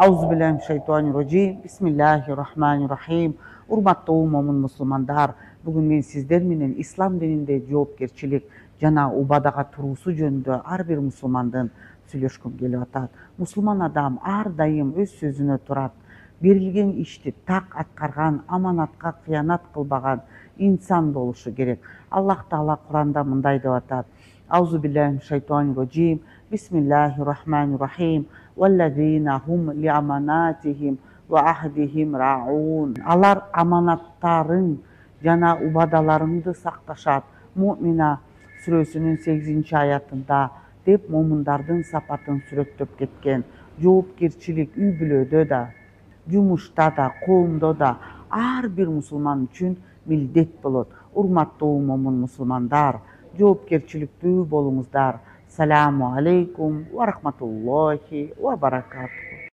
Auzubillahimineşşeytanirracim. Bismillahirrahmanirrahim. Urmattou momун musulmandar, bugün men sizler менен ислам dininde жоопкерчилик жана убадага туруусу жөнүндө ар бир мусулмандын сүйлөшкүм келип атат. Мусулман адам ар дайым өз сөзүнө турат. Берилген ишти так аткарган, аманатка кыянат кылбаган инсан болушу керек. Аллах Таала Куранда мындай деп атат: Аузубиллахиминешшейтанирражим. Бисмиллахиррахманиррахим. Валлазина хум ли аманатихим ва ахдихим раун. Алар аманаттарын жана убадаларыңды сакташат. Муъмина сүрөсүнүн 8-аятында деп момундардын сапатын сүрөттөп кеткен. Жоопкерчилик үй бүлөдө да, жумушта да, коомдо да ар бир мусулман үчүн милдет болот. Урматтуу момун мусулмандар, жоопкерчиликтүү болуңуздар. Саламу алейкум ва рахматуллахи ва баракатуху.